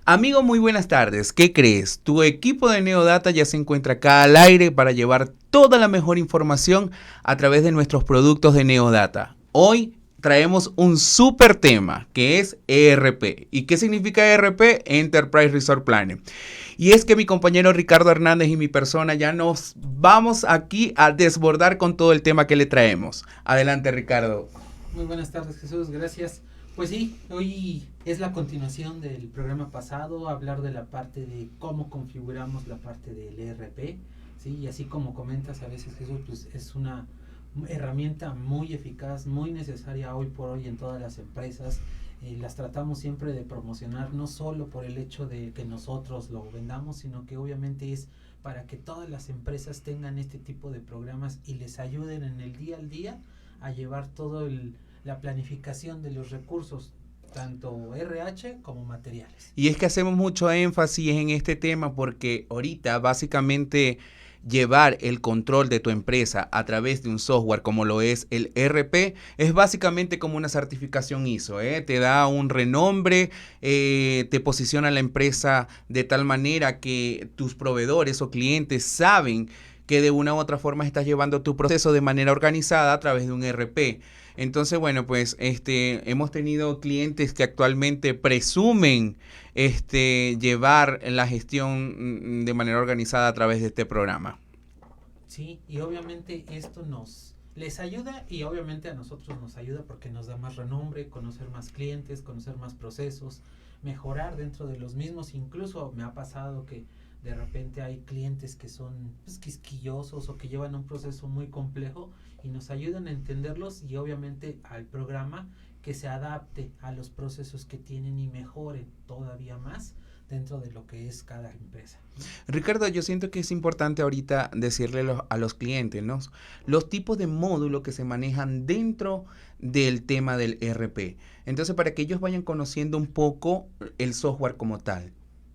Amigo, muy buenas tardes. ¿Qué crees? Tu equipo de Neodata ya se encuentra acá al aire para llevar toda la mejor información a través de nuestros productos de Neodata. Hoy traemos un súper tema que es ERP. ¿Y qué significa ERP? Enterprise Resource Planning. Y es que mi compañero Ricardo Hernández y mi persona ya nos vamos aquí a desbordar con todo el tema que le traemos. Adelante, Ricardo. Muy buenas tardes, Jesús, gracias. Pues sí, hoy es la continuación del programa pasado, hablar de la parte de cómo configuramos la parte del ERP, ¿sí? Y así como comentas a veces, Jesús, pues es una herramienta muy eficaz, muy necesaria hoy por hoy en todas las empresas. Las tratamos siempre de promocionar, no solo por el hecho de que nosotros lo vendamos, sino que obviamente es para que todas las empresas tengan este tipo de programas y les ayuden en el día al día a llevar todo la planificación de los recursos, tanto RH como materiales. Y es que hacemos mucho énfasis en este tema porque ahorita básicamente llevar el control de tu empresa a través de un software como lo es el ERP es básicamente como una certificación ISO, te da un renombre, te posiciona la empresa de tal manera que tus proveedores o clientes saben que de una u otra forma estás llevando tu proceso de manera organizada a través de un ERP. Entonces, bueno, pues hemos tenido clientes que actualmente presumen llevar la gestión de manera organizada a través de este programa. Sí, y obviamente esto les ayuda y obviamente a nosotros nos ayuda porque nos da más renombre, conocer más clientes, conocer más procesos, mejorar dentro de los mismos. Incluso me ha pasado que de repente hay clientes que son pues, quisquillosos o que llevan un proceso muy complejo y nos ayudan a entenderlos y obviamente al programa que se adapte a los procesos que tienen y mejore todavía más dentro de lo que es cada empresa. Ricardo, yo siento que es importante ahorita decirle a los clientes, ¿no? Los tipos de módulos que se manejan dentro del tema del ERP. Entonces, para que ellos vayan conociendo un poco el software como tal.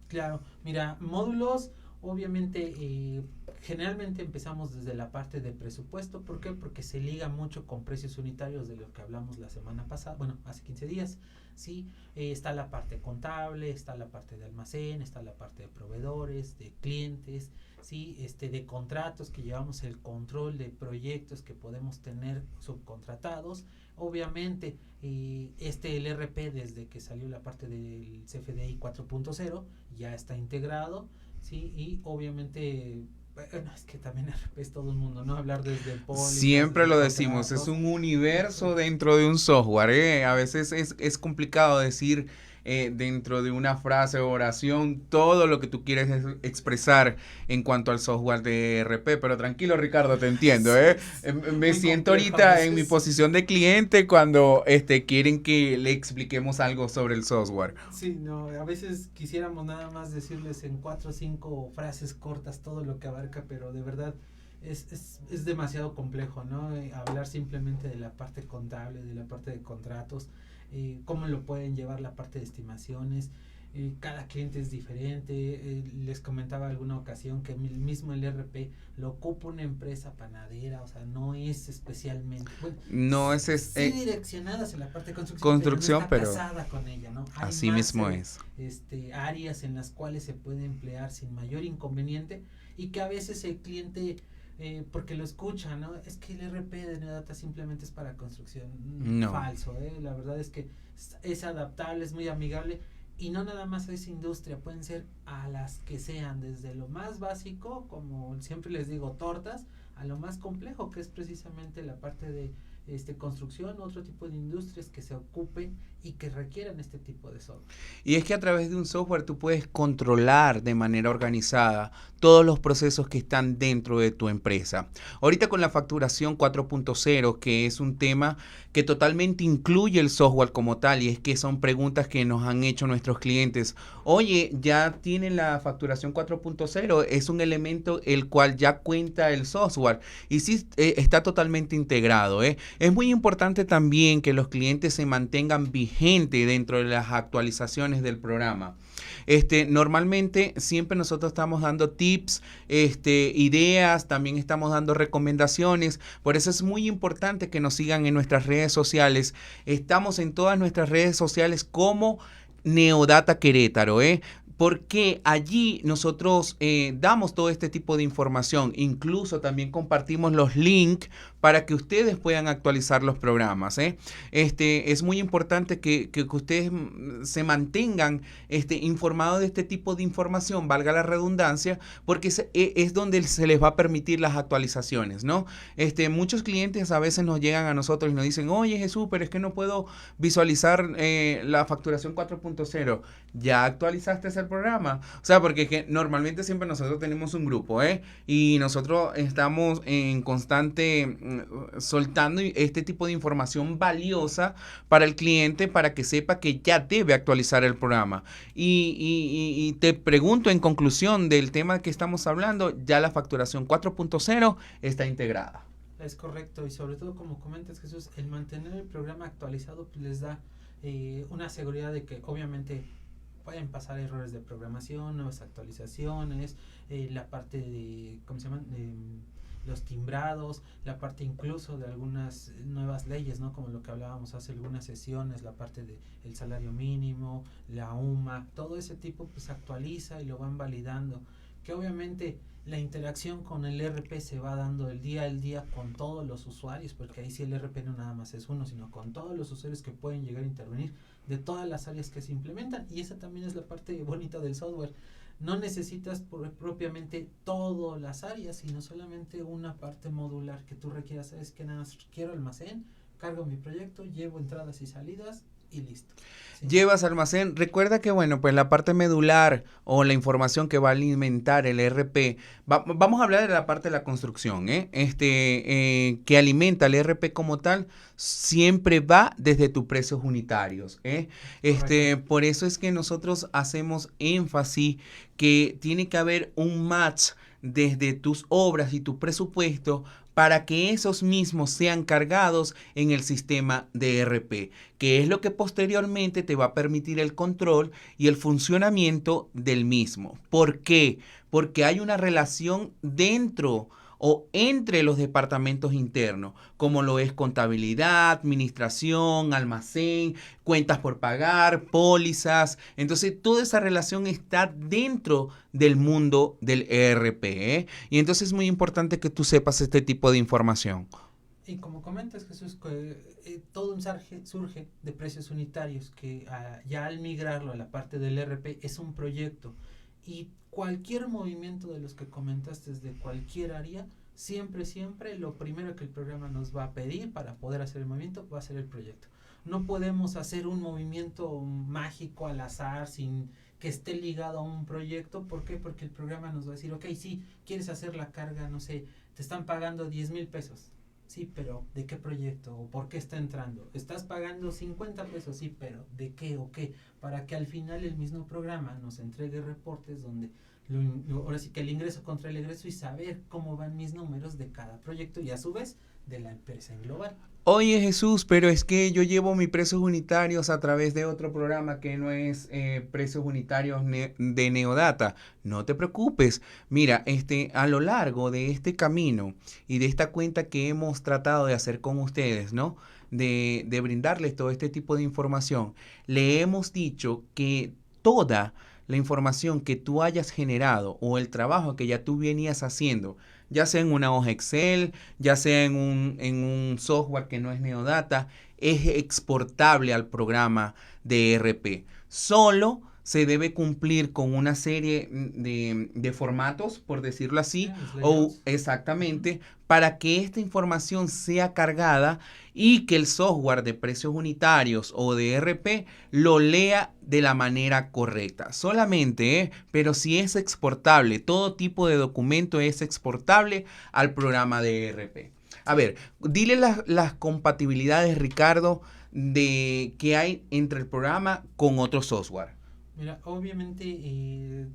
Claro, mira, módulos, obviamente, generalmente empezamos desde la parte de presupuesto. ¿Por qué? Porque se liga mucho con precios unitarios de lo que hablamos la semana pasada, bueno, hace 15 días. Sí, está la parte contable, está la parte de almacén, está la parte de proveedores, de clientes, sí, de contratos que llevamos el control de proyectos que podemos tener subcontratados. Obviamente, el RP desde que salió la parte del CFDI 4.0 ya está integrado, sí, y obviamente bueno, es que también RP es todo el mundo, ¿no? Hablar desde pólizas, Siempre desde lo decimos, contratos. es un universo dentro de un software, ¿eh? A veces es complicado decir dentro de una frase o oración todo lo que tú quieres expresar en cuanto al software de ERP, pero tranquilo Ricardo, te entiendo, ¿eh? Me Muy siento complejo a ahorita en mi veces. posición de cliente cuando quieren que le expliquemos algo sobre el software. Sí, no, a veces quisiéramos nada más decirles en 4 o 5 frases cortas todo lo que abarca, pero de verdad es demasiado complejo, ¿no? Hablar simplemente de la parte contable, de la parte de contratos, cómo lo pueden llevar la parte de estimaciones. Cada cliente es diferente. Les comentaba alguna ocasión que el RP lo ocupa una empresa panadera, o sea, no es especialmente, bueno, No sí direccionadas en la parte de construcción, construcción, pero no pero está casada con ella, ¿no? Hay así más mismo es. áreas en las cuales se puede emplear sin mayor inconveniente y que a veces el cliente porque lo escucha, ¿no? Es que el RP de Neodata simplemente es para construcción. No. Falso, la verdad es que es adaptable, es muy amigable y no nada más a esa industria, pueden ser a las que sean, desde lo más básico, como siempre les digo, tortas, a lo más complejo, que es precisamente la parte de construcción, otro tipo de industrias que se ocupen y que requieran este tipo de software. Y es que a través de un software tú puedes controlar de manera organizada todos los procesos que están dentro de tu empresa. Ahorita con la facturación 4.0, que es un tema que totalmente incluye el software como tal, y es que son preguntas que nos han hecho nuestros clientes. Oye, ya tienen la facturación 4.0, es un elemento el cual ya cuenta el software y sí está totalmente integrado. Es muy importante también que los clientes se mantengan vigentes dentro de las actualizaciones del programa. Normalmente siempre nosotros estamos dando tips, ideas, también estamos dando recomendaciones. Por eso es muy importante que nos sigan en nuestras redes sociales. Estamos en todas nuestras redes sociales como Neodata Querétaro, porque allí nosotros damos todo este tipo de información. Incluso también compartimos los links para que ustedes puedan actualizar los programas. Es muy importante que ustedes se mantengan informados de este tipo de información, valga la redundancia, porque es donde se les va a permitir las actualizaciones, ¿no? Muchos clientes a veces nos llegan a nosotros y nos dicen, oye Jesús, pero es que no puedo visualizar la facturación 4.0. ¿Ya actualizaste ese programa? O sea, porque es que normalmente siempre nosotros tenemos un grupo, y nosotros estamos en constante soltando este tipo de información valiosa para el cliente para que sepa que ya debe actualizar el programa. Y te pregunto en conclusión del tema que estamos hablando, ya la facturación 4.0 está integrada. Es correcto, y sobre todo como comentas, Jesús, el mantener el programa actualizado pues les da una seguridad de que obviamente pueden pasar errores de programación, nuevas actualizaciones, la parte de, ¿cómo se llaman? Los timbrados, la parte incluso de algunas nuevas leyes, ¿no? Como lo que hablábamos hace algunas sesiones, la parte de el salario mínimo, la UMA, todo ese tipo pues actualiza y lo van validando, que obviamente la interacción con el ERP se va dando el día al día con todos los usuarios, porque ahí sí el ERP no nada más es uno, sino con todos los usuarios que pueden llegar a intervenir de todas las áreas que se implementan, y esa también es la parte bonita del software. No necesitas propiamente todas las áreas, sino solamente una parte modular que tú requieras. Es que nada más quiero almacén, cargo mi proyecto, llevo entradas y salidas y listo. ¿Sí? Llevas almacén. Recuerda que, bueno, pues la parte medular o la información que va a alimentar el ERP, vamos a hablar de la parte de la construcción, que alimenta el ERP como tal, siempre va desde tus precios unitarios, por eso es que nosotros hacemos énfasis que tiene que haber un match desde tus obras y tu presupuesto para que esos mismos sean cargados en el sistema de ERP, que es lo que posteriormente te va a permitir el control y el funcionamiento del mismo. ¿Por qué? Porque hay una relación dentro o entre los departamentos internos, como lo es contabilidad, administración, almacén, cuentas por pagar, pólizas. Entonces, toda esa relación está dentro del mundo del ERP, Y entonces es muy importante que tú sepas este tipo de información. Y como comentas, Jesús, todo un surge de precios unitarios que ya al migrarlo a la parte del ERP es un proyecto, y cualquier movimiento de los que comentaste desde cualquier área, siempre lo primero que el programa nos va a pedir para poder hacer el movimiento va a ser el proyecto. No podemos hacer un movimiento mágico al azar sin que esté ligado a un proyecto. ¿Por qué? Porque el programa nos va a decir, ok, sí, quieres hacer la carga, no sé, te están pagando 10,000 pesos. Sí, pero ¿de qué proyecto? ¿O por qué está entrando? Estás pagando 50 pesos, sí, pero ¿de qué o qué? Para que al final el mismo programa nos entregue reportes donde ahora sí que el ingreso contra el egreso, y saber cómo van mis números de cada proyecto y a su vez de la empresa en global. Oye Jesús, pero es que yo llevo mis precios unitarios a través de otro programa que no es precios unitarios de Neodata. No te preocupes. Mira, a lo largo de este camino y de esta cuenta que hemos tratado de hacer con ustedes, ¿no? De brindarles todo este tipo de información, le hemos dicho que toda la información que tú hayas generado o el trabajo que ya tú venías haciendo, ya sea en una hoja Excel, ya sea en un software que no es Neodata, es exportable al programa de ERP. Solo se debe cumplir con una serie de formatos, por decirlo así, o exactamente, para que esta información sea cargada y que el software de precios unitarios o de ERP lo lea de la manera correcta. Solamente, pero si es exportable, todo tipo de documento es exportable al programa de ERP. A ver, dile las compatibilidades, Ricardo, de que hay entre el programa con otro software. Mira, obviamente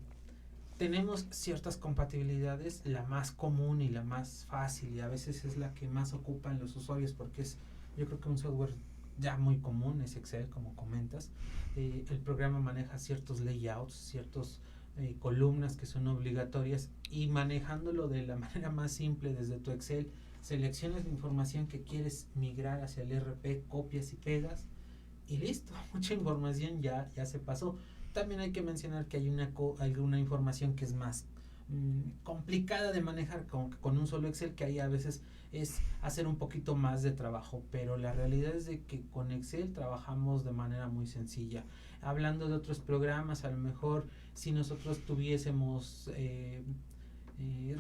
tenemos ciertas compatibilidades, la más común y la más fácil, y a veces es la que más ocupan los usuarios porque es, yo creo que un software ya muy común, es Excel, como comentas. El programa maneja ciertos layouts, ciertos columnas que son obligatorias, y manejándolo de la manera más simple desde tu Excel, seleccionas la información que quieres migrar hacia el ERP, copias y pegas, y listo, mucha información ya se pasó. también hay que mencionar que hay alguna información que es más complicada de manejar con un solo Excel, que ahí a veces es hacer un poquito más de trabajo, pero la realidad es de que con Excel trabajamos de manera muy sencilla. Hablando de otros programas, a lo mejor si nosotros tuviésemos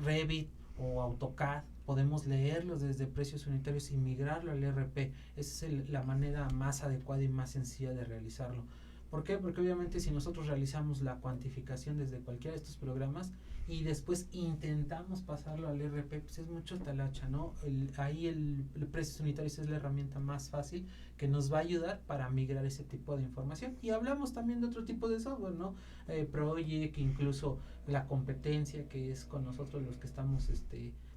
Revit o AutoCAD, podemos leerlos desde precios unitarios y migrarlo al ERP. Esa es la manera más adecuada y más sencilla de realizarlo. ¿Por qué? Porque obviamente si nosotros realizamos la cuantificación desde cualquiera de estos programas y después intentamos pasarlo al ERP, pues es mucho talacha, ¿no? Ahí el precios unitarios es la herramienta más fácil que nos va a ayudar para migrar ese tipo de información. Y hablamos también de otro tipo de software, ¿no? Project, incluso la competencia, que es con nosotros los que estamos,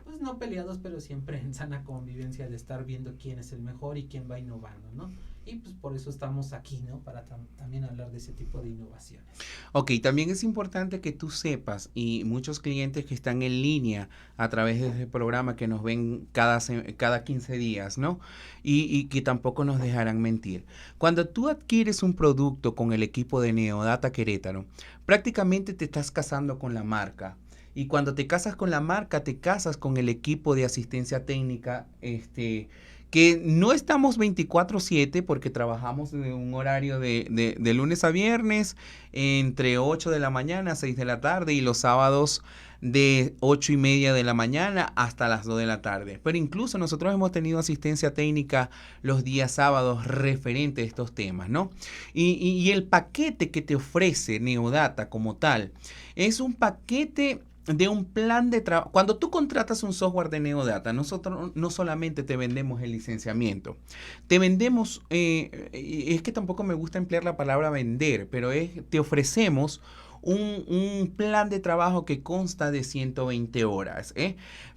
pues no peleados, pero siempre en sana convivencia de estar viendo quién es el mejor y quién va innovando, ¿no? Y pues por eso estamos aquí, ¿no? Para también hablar de ese tipo de innovaciones. Ok, también es importante que tú sepas, y muchos clientes que están en línea a través de este programa que nos ven cada 15 días, ¿no? Y que tampoco nos dejarán mentir. Cuando tú adquieres un producto con el equipo de Neodata Querétaro, prácticamente te estás casando con la marca. Y cuando te casas con la marca, te casas con el equipo de asistencia técnica, que no estamos 24/7 porque trabajamos en un horario de lunes a viernes entre 8 de la mañana a 6 de la tarde y los sábados de 8:30 de la mañana hasta las 2 de la tarde. Pero incluso nosotros hemos tenido asistencia técnica los días sábados referente a estos temas, ¿no? Y el paquete que te ofrece Neodata como tal es un paquete de un plan de trabajo. Cuando tú contratas un software de Neodata, nosotros no solamente te vendemos el licenciamiento, te vendemos, es que tampoco me gusta emplear la palabra vender, pero te ofrecemos un plan de trabajo que consta de 120 horas.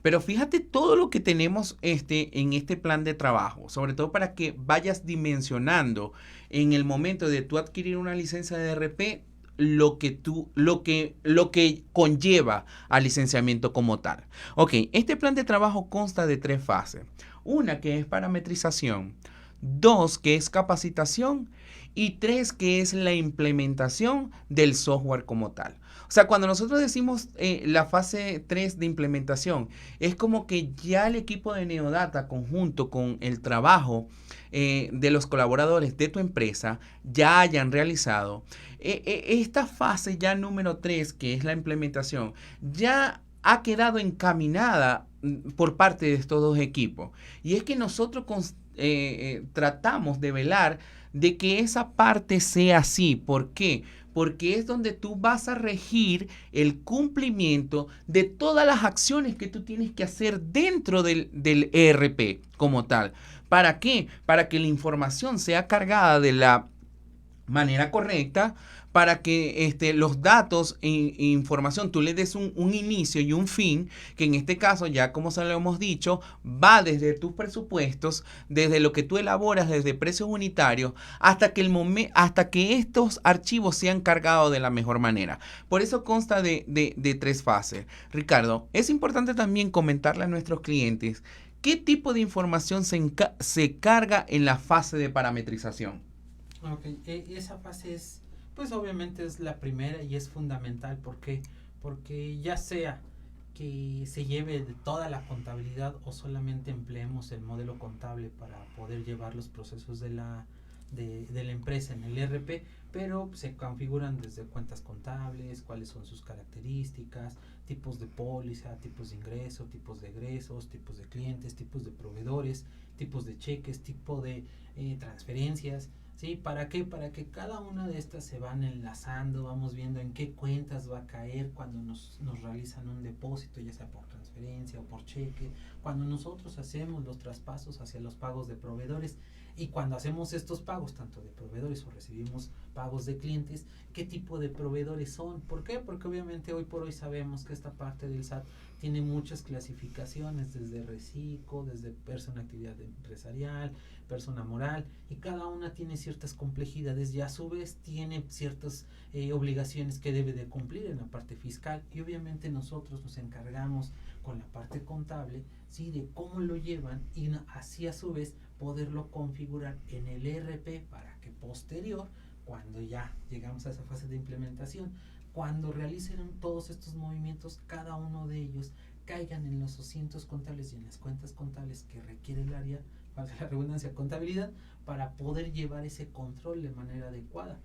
Pero fíjate todo lo que tenemos en este plan de trabajo, sobre todo para que vayas dimensionando en el momento de tú adquirir una licencia de ERP lo que conlleva al licenciamiento como tal. Ok, este plan de trabajo consta de 3 fases. Una que es parametrización, 2 que es capacitación y 3 que es la implementación del software como tal. O sea, cuando nosotros decimos la fase 3 de implementación, es como que ya el equipo de Neodata, conjunto con el trabajo de los colaboradores de tu empresa, ya hayan realizado esta fase ya número 3, que es la implementación, ya ha quedado encaminada por parte de estos dos equipos. Y es que nosotros tratamos de velar de que esa parte sea así. ¿Por qué? Porque es donde tú vas a regir el cumplimiento de todas las acciones que tú tienes que hacer dentro del ERP como tal. ¿Para qué? Para que la información sea cargada de la manera correcta, para que los datos e información tú le des un inicio y un fin, que en este caso ya como se lo hemos dicho, va desde tus presupuestos, desde lo que tú elaboras, desde precios unitarios, hasta que estos archivos sean cargados de la mejor manera. Por eso consta de 3 fases. Ricardo, es importante también comentarle a nuestros clientes qué tipo de información se carga en la fase de parametrización. Ok, esa fase es, pues obviamente es la primera y es fundamental. ¿Por qué? Porque ya sea que se lleve de toda la contabilidad o solamente empleemos el modelo contable para poder llevar los procesos de la empresa en el ERP, pero se configuran desde cuentas contables, cuáles son sus características, tipos de póliza, tipos de ingreso, tipos de egresos, tipos de clientes, tipos de proveedores, tipos de cheques, tipo de transferencias. ¿Sí? ¿Para qué? Para que cada una de estas se van enlazando, vamos viendo en qué cuentas va a caer cuando nos realizan un depósito, ya sea por transferencia o por cheque, cuando nosotros hacemos los traspasos hacia los pagos de proveedores y cuando hacemos estos pagos, tanto de proveedores o recibimos pagos de clientes, qué tipo de proveedores son. ¿Por qué? Porque obviamente hoy por hoy sabemos que esta parte del SAT tiene muchas clasificaciones, desde reciclo, desde persona actividad empresarial, persona moral, y cada una tiene ciertas complejidades y a su vez tiene ciertas obligaciones que debe de cumplir en la parte fiscal, y obviamente nosotros nos encargamos con la parte contable, ¿sí? De cómo lo llevan y así a su vez poderlo configurar en el ERP para que posterior, cuando ya llegamos a esa fase de implementación, cuando realicen todos estos movimientos, cada uno de ellos caigan en los asientos contables y en las cuentas contables que requiere el área, valga la redundancia, contabilidad, para poder llevar ese control de manera adecuada.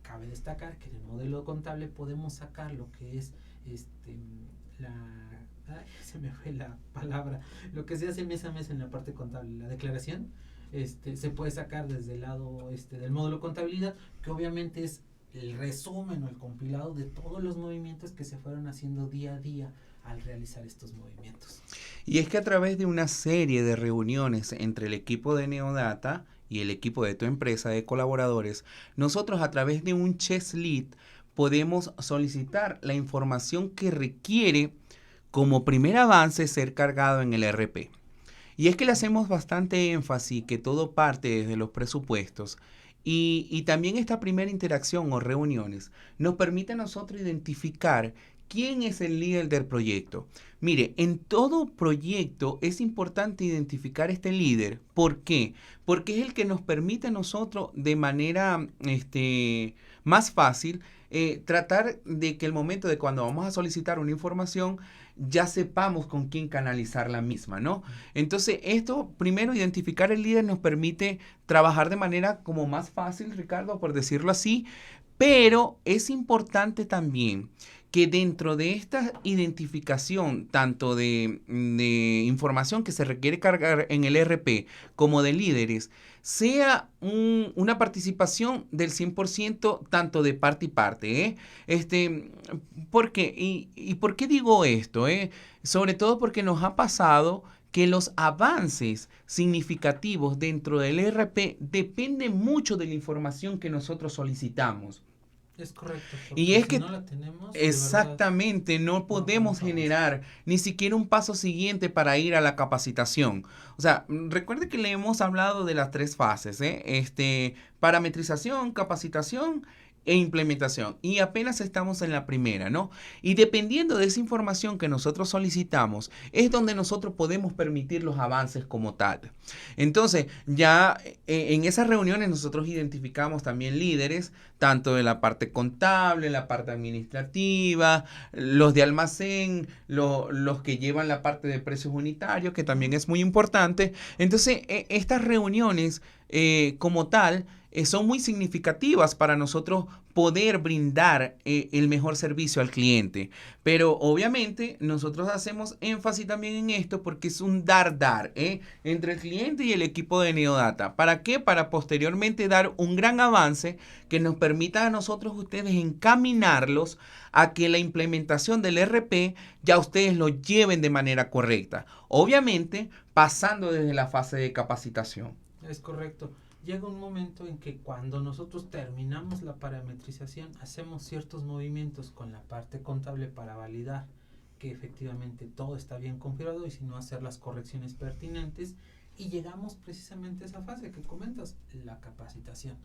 Cabe destacar que en el modelo contable podemos sacar lo que es se me fue la palabra, lo que se hace mes a mes en la parte contable, la declaración, se puede sacar desde el lado del módulo contabilidad, que obviamente es el resumen o el compilado de todos los movimientos que se fueron haciendo día a día al realizar estos movimientos. Y es que a través de una serie de reuniones entre el equipo de Neodata y el equipo de tu empresa de colaboradores, nosotros a través de un checklist lead podemos solicitar la información que requiere como primer avance ser cargado en el ERP. Y es que le hacemos bastante énfasis que todo parte desde los presupuestos y también esta primera interacción o reuniones nos permite a nosotros identificar quién es el líder del proyecto. Mire, en todo proyecto es importante identificar este líder. ¿Por qué? Porque es el que nos permite a nosotros de manera más fácil tratar de que el momento de cuando vamos a solicitar una información ya sepamos con quién canalizar la misma, ¿no? Entonces, esto, primero, identificar el líder nos permite trabajar de manera como más fácil, Ricardo, por decirlo así, pero es importante también que dentro de esta identificación, tanto de información que se requiere cargar en el ERP como de líderes, sea una participación del 100% tanto de parte y parte. ¿Por qué? ¿Y por qué digo esto? Sobre todo porque nos ha pasado que los avances significativos dentro del ERP dependen mucho de la información que nosotros solicitamos. Es correcto. Y es si que no la tenemos, exactamente no podemos generar ni siquiera un paso siguiente para ir a la capacitación. O sea, recuerde que le hemos hablado de las 3 fases, parametrización, capacitación e implementación. Y apenas estamos en la primera, ¿no? Y dependiendo de esa información que nosotros solicitamos, es donde nosotros podemos permitir los avances como tal. Entonces, ya en esas reuniones nosotros identificamos también líderes, tanto de la parte contable, la parte administrativa, los de almacén, los que llevan la parte de precios unitarios, que también es muy importante. Entonces, estas reuniones como tal, son muy significativas para nosotros poder brindar el mejor servicio al cliente. Pero obviamente nosotros hacemos énfasis también en esto porque es un dar entre el cliente y el equipo de Neodata. ¿Para qué? Para posteriormente dar un gran avance que nos permita a nosotros ustedes encaminarlos a que la implementación del ERP ya ustedes lo lleven de manera correcta. Obviamente pasando desde la fase de capacitación. Es correcto. Llega un momento en que cuando nosotros terminamos la parametrización, hacemos ciertos movimientos con la parte contable para validar que efectivamente todo está bien configurado y si no hacer las correcciones pertinentes y llegamos precisamente a esa fase que comentas, la capacitación.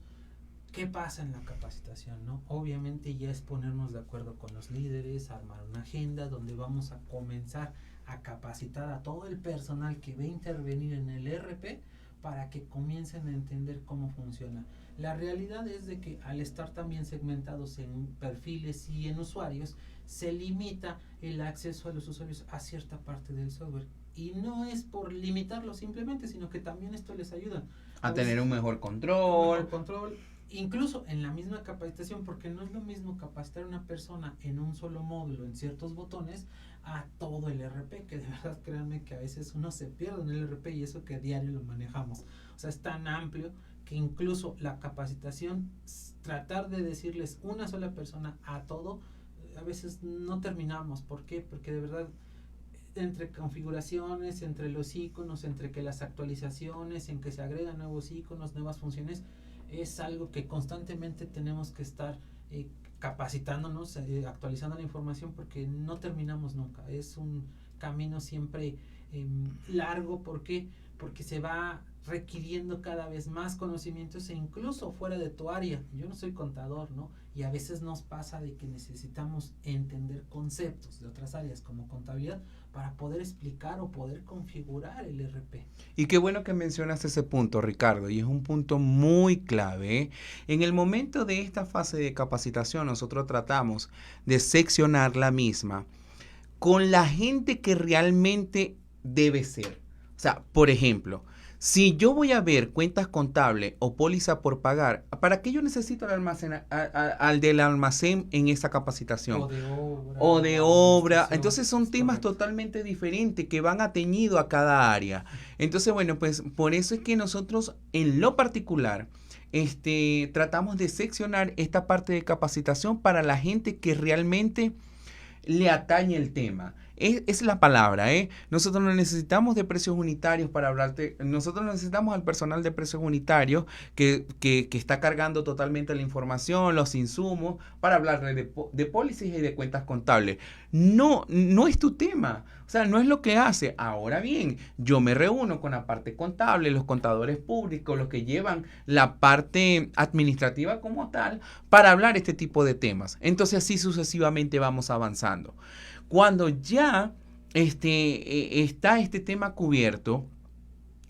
¿Qué pasa en la capacitación, no? Obviamente ya es ponernos de acuerdo con los líderes, armar una agenda donde vamos a comenzar a capacitar a todo el personal que va a intervenir en el ERP para que comiencen a entender cómo funciona. La realidad es de que al estar también segmentados en perfiles y en usuarios, se limita el acceso a los usuarios a cierta parte del software. Y no es por limitarlo simplemente, sino que también esto les ayuda A tener un mejor control. Incluso en la misma capacitación, porque no es lo mismo capacitar a una persona en un solo módulo, en ciertos botones, a todo el ERP, que de verdad créanme que a veces uno se pierde en el ERP y eso que a diario lo manejamos. O sea, es tan amplio que incluso la capacitación, tratar de decirles una sola persona a todo, a veces no terminamos. ¿Por qué? Porque de verdad entre configuraciones, entre los iconos, entre que las actualizaciones, en que se agregan nuevos iconos, nuevas funciones, es algo que constantemente tenemos que estar capacitándonos, actualizando la información porque no terminamos nunca. Es un camino siempre largo. ¿Por qué? Porque se va requiriendo cada vez más conocimientos e incluso fuera de tu área. Yo no soy contador, ¿no? Y a veces nos pasa de que necesitamos entender conceptos de otras áreas como contabilidad para poder explicar o poder configurar el RP. Y qué bueno que mencionas ese punto, Ricardo, y es un punto muy clave, ¿eh? En el momento de esta fase de capacitación, nosotros tratamos de seccionar la misma con la gente que realmente debe ser. O sea, por ejemplo, si yo voy a ver cuentas contables o póliza por pagar, ¿para qué yo necesito al del almacén en esa capacitación? O de obra. Entonces son temas totalmente diferentes que van atañido a cada área. Entonces, bueno, pues por eso es que nosotros en lo particular tratamos de seccionar esta parte de capacitación para la gente que realmente le atañe el tema. Es la palabra, ¿eh? Nosotros no necesitamos de precios unitarios para hablarte. Nosotros necesitamos al personal de precios unitarios que está cargando totalmente la información, los insumos, para hablarle de pólizas y de cuentas contables. No es tu tema. O sea, no es lo que hace. Ahora bien, yo me reúno con la parte contable, los contadores públicos, los que llevan la parte administrativa como tal, para hablar este tipo de temas. Entonces, así sucesivamente vamos avanzando. Cuando ya está este tema cubierto,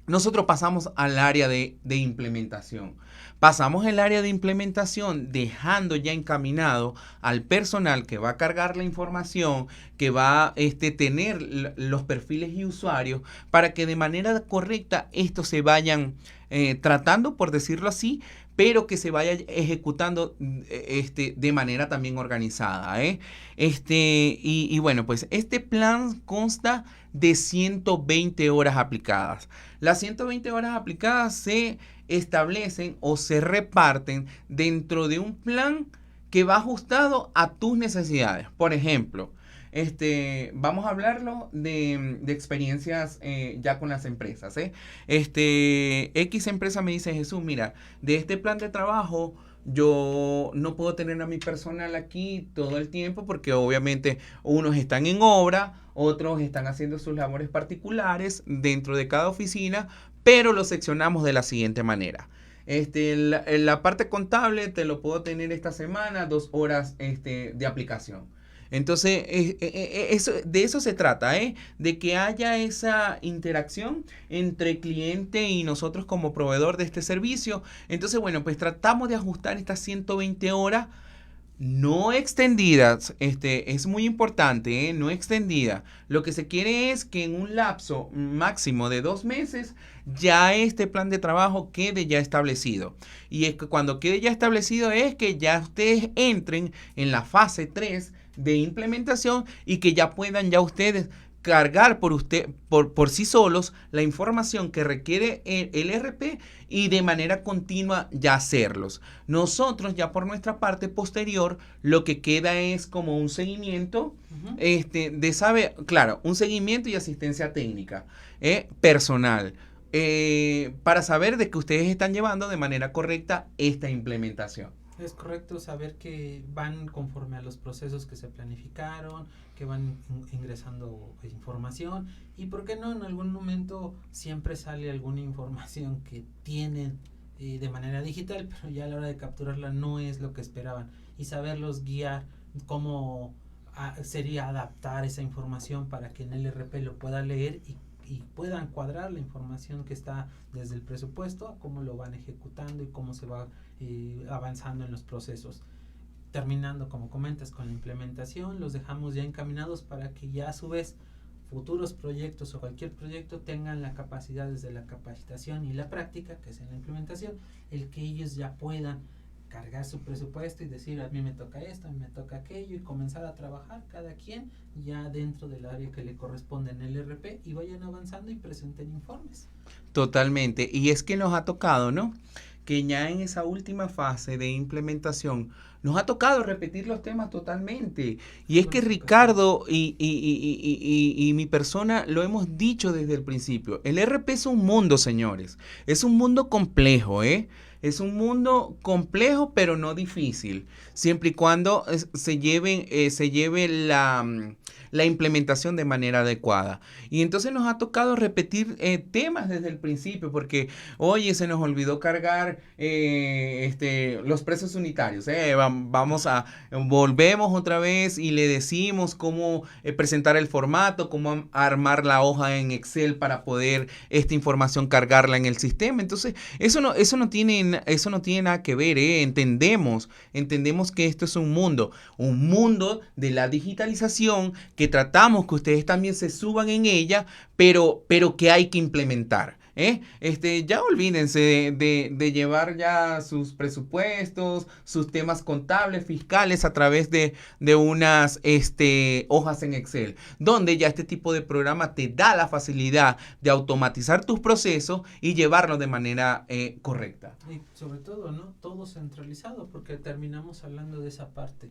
nosotros pasamos al área de implementación. Pasamos el área de implementación dejando ya encaminado al personal que va a cargar la información, que va a tener los perfiles y usuarios para que de manera correcta estos se vayan tratando, por decirlo así, pero que se vaya ejecutando de manera también organizada. Y bueno, pues este plan consta de 120 horas aplicadas. Las 120 horas aplicadas se establecen o se reparten dentro de un plan que va ajustado a tus necesidades. Por ejemplo, vamos a hablarlo de experiencias ya con las empresas. X empresa me dice, Jesús, mira, de este plan de trabajo yo no puedo tener a mi personal aquí todo el tiempo porque obviamente unos están en obra, otros están haciendo sus labores particulares dentro de cada oficina, pero lo seccionamos de la siguiente manera. La parte contable te lo puedo tener esta semana, 2 horas de aplicación. Entonces, de eso se trata, de que haya esa interacción entre cliente y nosotros como proveedor de este servicio. Entonces, bueno, pues tratamos de ajustar estas 120 horas no extendidas. Es muy importante, no extendida. Lo que se quiere es que en un lapso máximo de 2 meses ya este plan de trabajo quede ya establecido. Y es que cuando quede ya establecido es que ya ustedes entren en la fase 3 de implementación y que ya puedan ya ustedes cargar por sí solos la información que requiere el RP y de manera continua ya hacerlos. Nosotros ya por nuestra parte posterior lo que queda es como un seguimiento claro, un seguimiento y asistencia técnica personal para saber de que ustedes están llevando de manera correcta esta implementación. Es correcto saber que van conforme a los procesos que se planificaron, que van ingresando información y por qué no en algún momento siempre sale alguna información que tienen de manera digital, pero ya a la hora de capturarla no es lo que esperaban y saberlos guiar cómo sería adaptar esa información para que en el RP lo pueda leer y puedan cuadrar la información que está desde el presupuesto a cómo lo van ejecutando y cómo se va avanzando en los procesos. Terminando, como comentas, con la implementación, los dejamos ya encaminados para que ya a su vez futuros proyectos o cualquier proyecto tengan la capacidad desde la capacitación y la práctica, que es en la implementación, el que ellos ya puedan cargar su presupuesto y decir a mí me toca esto, a mí me toca aquello y comenzar a trabajar cada quien ya dentro del área que le corresponde en el RP y vayan avanzando y presenten informes. Totalmente, y es que nos ha tocado, ¿no? Que ya en esa última fase de implementación nos ha tocado repetir los temas totalmente. Y es que Ricardo y mi persona lo hemos dicho desde el principio. El RP es un mundo, señores. Es un mundo complejo, ¿eh? Es un mundo complejo, pero no difícil. Siempre y cuando se lleve la implementación de manera adecuada. Y entonces nos ha tocado repetir temas desde el principio, porque, oye, se nos olvidó cargar los precios unitarios. Volvemos otra vez y le decimos cómo presentar el formato, cómo armar la hoja en Excel para poder esta información cargarla en el sistema. Entonces, eso no tiene nada que ver, ¿eh? Entendemos que esto es un mundo de la digitalización que tratamos que ustedes también se suban en ella, pero que hay que implementar. Ya olvídense de llevar ya sus presupuestos, sus temas contables, fiscales a través de unas hojas en Excel, donde ya este tipo de programa te da la facilidad de automatizar tus procesos y llevarlo de manera correcta. Y sobre todo, ¿no? Todo centralizado, porque terminamos hablando de esa parte.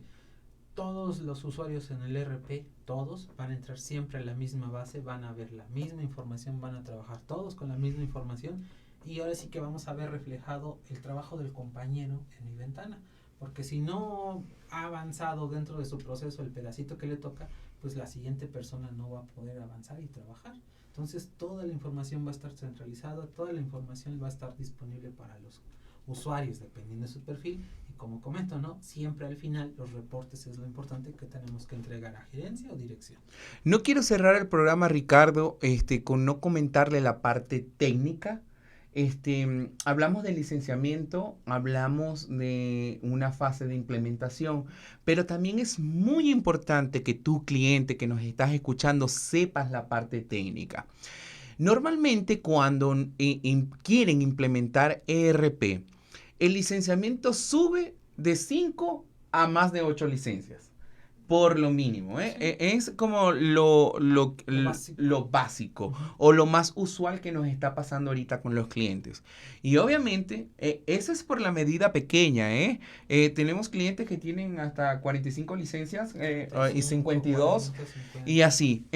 Todos los usuarios en el ERP, todos van a entrar siempre a la misma base, van a ver la misma información, van a trabajar todos con la misma información, y ahora sí que vamos a ver reflejado el trabajo del compañero en mi ventana, porque si no ha avanzado dentro de su proceso el pedacito que le toca, pues la siguiente persona no va a poder avanzar y trabajar. Entonces toda la información va a estar centralizada, toda la información va a estar disponible para los usuarios dependiendo de su perfil. Y como comento, ¿no? Siempre al final los reportes es lo importante que tenemos que entregar a gerencia o dirección. No quiero cerrar el programa, Ricardo, con no comentarle la parte técnica. Hablamos de licenciamiento, hablamos de una fase de implementación, pero también es muy importante que tu cliente que nos estás escuchando sepas la parte técnica. Normalmente cuando quieren implementar ERP, el licenciamiento sube de 5 a más de 8 licencias. Por lo mínimo, ¿eh? Sí. Es como lo básico o lo más usual que nos está pasando ahorita con los clientes. Y obviamente, eso es por la medida pequeña, ¿eh? Tenemos clientes que tienen hasta 45 licencias y 52 40, 50. Y así,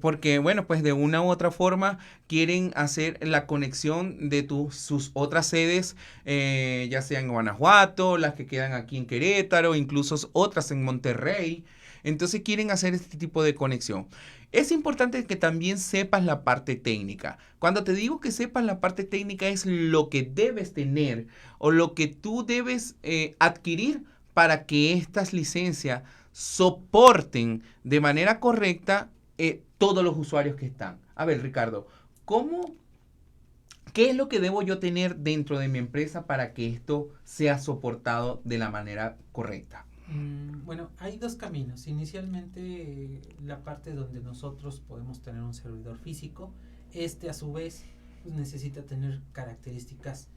porque, bueno, pues de una u otra forma quieren hacer la conexión de sus otras sedes, ya sea en Guanajuato, las que quedan aquí en Querétaro, incluso otras en Monterrey. Entonces quieren hacer este tipo de conexión. Es importante que también sepas la parte técnica. Cuando te digo que sepas la parte técnica es lo que debes tener o lo que tú debes adquirir para que estas licencias soporten de manera correcta todos los usuarios que están. A ver, Ricardo, ¿qué es lo que debo yo tener dentro de mi empresa para que esto sea soportado de la manera correcta? Bueno, hay dos caminos. Inicialmente, la parte donde nosotros podemos tener un servidor físico, a su vez pues, necesita tener características,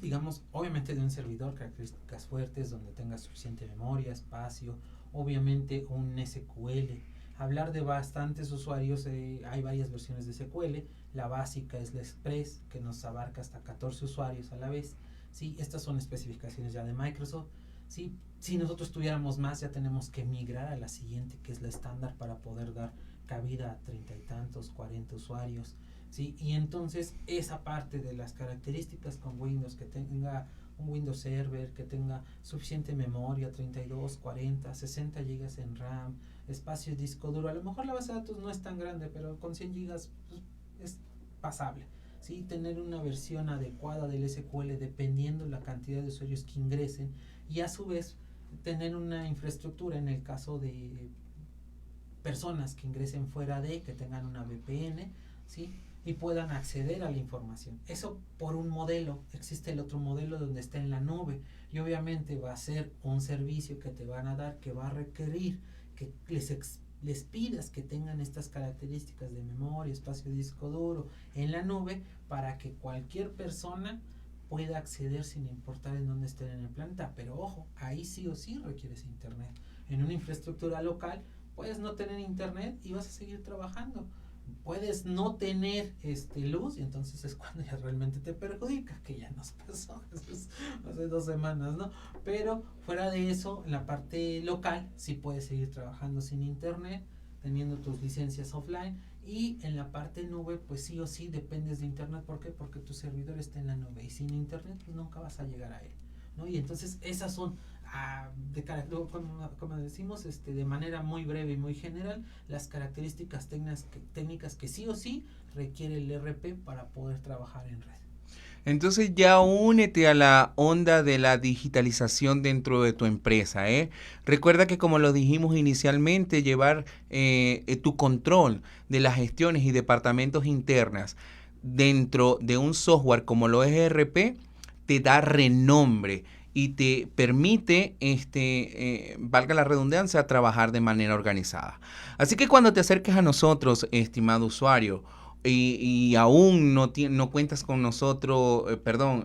digamos, obviamente de un servidor, características fuertes, donde tenga suficiente memoria, espacio, obviamente un SQL. Hablar de bastantes usuarios, hay varias versiones de SQL. La básica es la Express, que nos abarca hasta 14 usuarios a la vez. ¿Sí? Estas son especificaciones ya de Microsoft. ¿Sí? Si nosotros tuviéramos más, ya tenemos que migrar a la siguiente, que es la estándar, para poder dar cabida a 30 y tantos, 40 usuarios. ¿Sí? Y entonces esa parte de las características con Windows, que tenga un Windows Server, que tenga suficiente memoria, 32, 40, 60 GB en RAM, espacio de disco duro. A lo mejor la base de datos no es tan grande, pero con 100 GB pues, es pasable. ¿Sí? Tener una versión adecuada del SQL dependiendo la cantidad de usuarios que ingresen, y a su vez tener una infraestructura en el caso de personas que ingresen fuera que tengan una VPN, ¿sí? Y puedan acceder a la información. Eso por un modelo. Existe el otro modelo donde está en la nube, y obviamente va a ser un servicio que te van a dar, que va a requerir que les pidas que tengan estas características de memoria, espacio de disco duro en la nube, para que cualquier persona pueda acceder sin importar en dónde estén en el planeta. Pero ojo, ahí sí o sí requieres internet. En una infraestructura local puedes no tener internet y vas a seguir trabajando. puedes no tener luz y entonces es cuando ya realmente te perjudica, que ya nos pasó hace 2 semanas, ¿no? Pero fuera de eso, en la parte local sí puedes seguir trabajando sin internet, teniendo tus licencias offline, y en la parte nube pues sí o sí dependes de internet. ¿Por qué? Porque tu servidor está en la nube y sin internet pues nunca vas a llegar a él, ¿no? Y entonces esas son como decimos de manera muy breve y muy general, las características técnicas que sí o sí requiere el RP para poder trabajar en red. Entonces ya únete a la onda de la digitalización dentro de tu empresa, ¿eh? Recuerda que como lo dijimos inicialmente, llevar tu control de las gestiones y departamentos internas dentro de un software como lo es ERP te da renombre y te permite, valga la redundancia, trabajar de manera organizada. Así que cuando te acerques a nosotros, estimado usuario, y aún no cuentas con nosotros,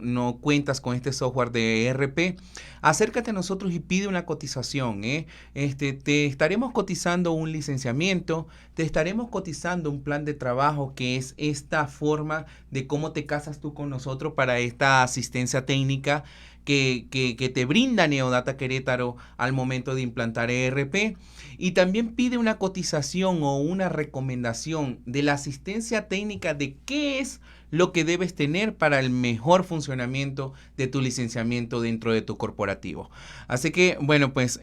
no cuentas con este software de ERP, acércate a nosotros y pide una cotización, ¿eh? Te estaremos cotizando un licenciamiento, te estaremos cotizando un plan de trabajo, que es esta forma de cómo te casas tú con nosotros para esta asistencia técnica que te brinda Neodata Querétaro al momento de implantar ERP. Y también pide una cotización o una recomendación de la asistencia técnica de qué es lo que debes tener para el mejor funcionamiento de tu licenciamiento dentro de tu corporativo. Así que, bueno, pues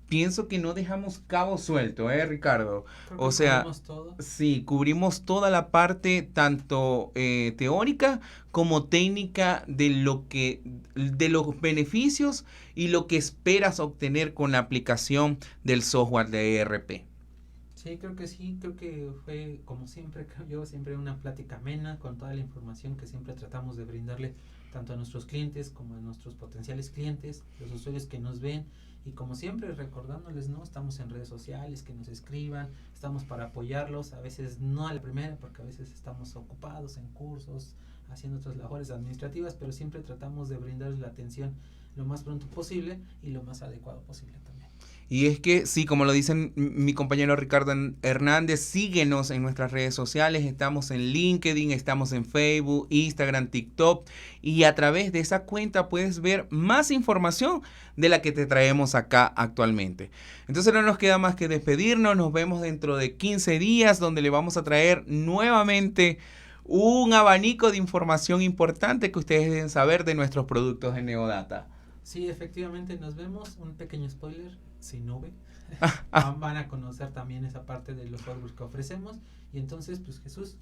pienso que no dejamos cabo suelto, Ricardo. Creo que O sea, cubrimos todo. sí, cubrimos toda la parte tanto teórica como técnica de los beneficios y lo que esperas obtener con la aplicación del software de ERP. Sí, creo que fue como siempre, creo yo, siempre una plática amena con toda la información que siempre tratamos de brindarle tanto a nuestros clientes como a nuestros potenciales clientes, los usuarios que nos ven, y como siempre recordándoles, ¿no? Estamos en redes sociales, que nos escriban, estamos para apoyarlos, a veces no a la primera porque a veces estamos ocupados en cursos, haciendo otras labores administrativas, pero siempre tratamos de brindarles la atención lo más pronto posible y lo más adecuado posible también. Y es que, sí, como lo dice mi compañero Ricardo Hernández, síguenos en nuestras redes sociales, estamos en LinkedIn, estamos en Facebook, Instagram, TikTok, y a través de esa cuenta puedes ver más información de la que te traemos acá actualmente. Entonces no nos queda más que despedirnos, nos vemos dentro de 15 días, donde le vamos a traer nuevamente un abanico de información importante que ustedes deben saber de nuestros productos de Neodata. Sí, efectivamente, nos vemos. Un pequeño spoiler, sin nube. Van a conocer también esa parte de los softwares que ofrecemos. Y entonces, pues Jesús,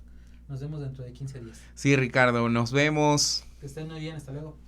nos vemos dentro de 15 días. Sí, Ricardo, nos vemos. Que estén muy bien, hasta luego.